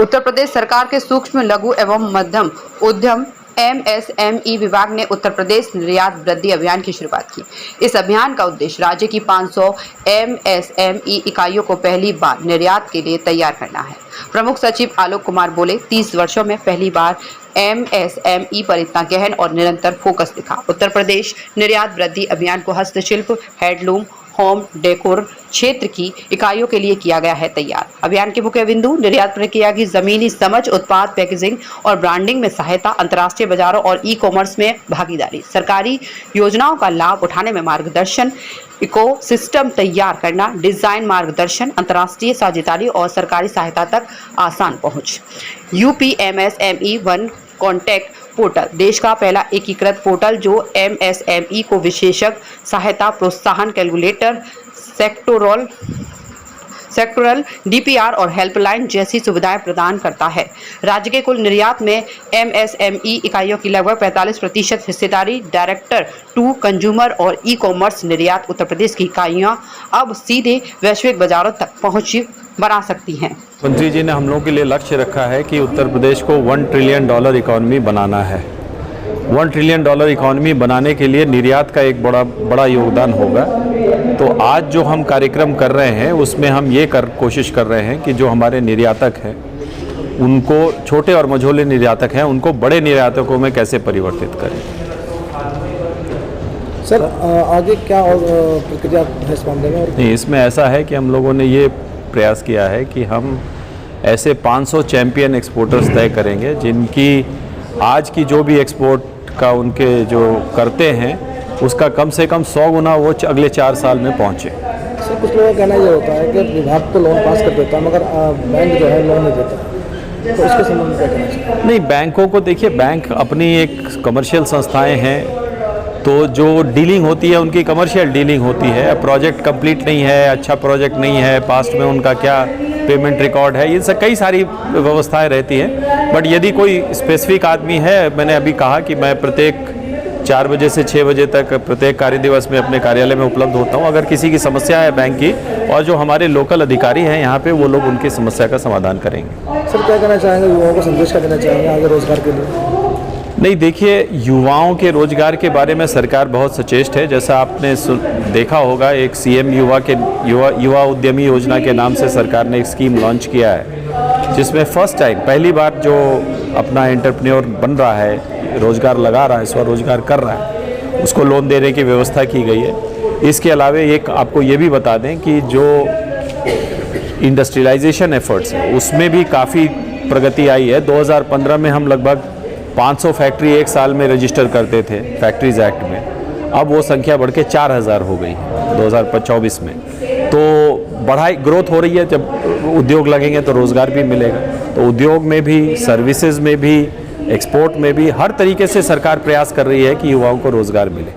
उत्तर प्रदेश सरकार के सूक्ष्म लघु एवं मध्यम उद्यम MSME विभाग ने उत्तर प्रदेश निर्यात वृद्धि अभियान की शुरुआत की। इस अभियान का उद्देश्य राज्य की 500 MSME इकाइयों को पहली बार निर्यात के लिए तैयार करना है। प्रमुख सचिव आलोक कुमार बोले, 30 वर्षों में पहली बार MSME पर इतना गहन और निरंतर फोकस दिखा। उत्तर प्रदेश निर्यात वृद्धि अभियान को हस्तशिल्प, हैंडलूम, होम डेकोर क्षेत्र की इकाइयों के लिए किया गया है तैयार। अभियान के मुख्य बिंदु निर्यात प्रक्रिया की जमीनी समझ, उत्पाद पैकेजिंग और ब्रांडिंग में सहायता, अंतर्राष्ट्रीय बाजारों और ई-कॉमर्स में भागीदारी, सरकारी योजनाओं का लाभ उठाने में मार्गदर्शन, इकोसिस्टम तैयार करना, डिजाइन मार्गदर्शन, अंतर्राष्ट्रीय साझेदारी और सरकारी सहायता तक आसान पहुंच। UPMSME वन कॉन्टैक्ट पोर्टल देश का पहला एकीकृत पोर्टल जो MSME को विशेषज्ञ सहायता, प्रोत्साहन, कैलकुलेटर, सेक्टोरल DPR और हेल्पलाइन जैसी सुविधाएं प्रदान करता है। राज्य के कुल निर्यात में MSME इकाइयों की लगभग 45% हिस्सेदारी। डायरेक्टर टू कंज्यूमर और ई-कॉमर्स निर्यात उत्तर प्रदेश की इकाइयां अब सीधे वैश्विक बाजारों तक पहुंच बना सकती हैं। मंत्री जी ने हम लोगों के लिए लक्ष्य रखा है कि उत्तर प्रदेश को $1 ट्रिलियन इकोनॉमी बनाना है। $1 ट्रिलियन इकोनॉमी बनाने के लिए निर्यात का एक बड़ा योगदान होगा। तो आज जो हम कार्यक्रम कर रहे हैं उसमें हम ये कोशिश कर रहे हैं कि जो हमारे निर्यातक हैं उनको, छोटे और मझोले निर्यातक हैं, उनको बड़े निर्यातकों में कैसे परिवर्तित करें। सर आगे क्या और प्रक्रिया है इस मामले में? नहीं, इसमें ऐसा है कि हम लोगों ने ये प्रयास किया है कि हम ऐसे 500 चैंपियन एक्सपोर्टर्स तय करेंगे जिनकी आज की जो भी एक्सपोर्ट का उनके जो करते हैं उसका कम से कम 100 गुना वो अगले 4 साल में पहुँचे। सर कुछ लोगों का कहना ये होता है कि विभाग तो लोन पास कर देता है मगर बैंक जो है लोन नहीं देता, तो इसके संबंध में क्या कहना चाहिए? नहीं, बैंकों को देखिए, बैंक अपनी एक कमर्शियल संस्थाएं हैं, तो जो डीलिंग होती है उनकी कमर्शियल डीलिंग होती है। प्रोजेक्ट कंप्लीट नहीं है, अच्छा प्रोजेक्ट नहीं है, पास्ट में उनका क्या पेमेंट रिकॉर्ड है, ये सब कई सारी व्यवस्थाएं रहती हैं। बट यदि कोई स्पेसिफिक आदमी है, मैंने अभी कहा कि मैं प्रत्येक 4 बजे से 6 बजे तक प्रत्येक कार्य दिवस में अपने कार्यालय में उपलब्ध होता हूँ। अगर किसी की समस्या है बैंक की, और जो हमारे लोकल अधिकारी हैं यहाँ पे, वो लोग उनकी समस्या का समाधान करेंगे। सर क्या कहना चाहेंगे, युवाओं को संदेश क्या देना चाहेंगे आगे रोजगार के लिए? नहीं, देखिए, युवाओं के रोजगार के बारे में सरकार बहुत सचेष्ट है। जैसा आपने देखा होगा, एक CM युवा उद्यमी योजना के नाम से सरकार ने एक स्कीम लॉन्च किया है, जिसमें फर्स्ट टाइम पहली बार जो अपना एंटरप्रेन्योर बन रहा है, रोजगार लगा रहा है, स्वरोजगार कर रहा है, उसको लोन देने की व्यवस्था की गई है। इसके अलावे एक आपको ये भी बता दें कि जो इंडस्ट्रियलाइजेशन एफर्ट्स है उसमें भी काफ़ी प्रगति आई है। 2015 में हम लगभग 500 फैक्ट्री एक साल में रजिस्टर करते थे फैक्ट्रीज एक्ट में, अब वो संख्या बढ़ के 4000 हो गई 2024 में। तो ग्रोथ हो रही है। जब उद्योग लगेंगे तो रोज़गार भी मिलेगा। तो उद्योग में भी, सर्विसेज में भी, एक्सपोर्ट में भी हर तरीके से सरकार प्रयास कर रही है कि युवाओं को रोज़गार मिले।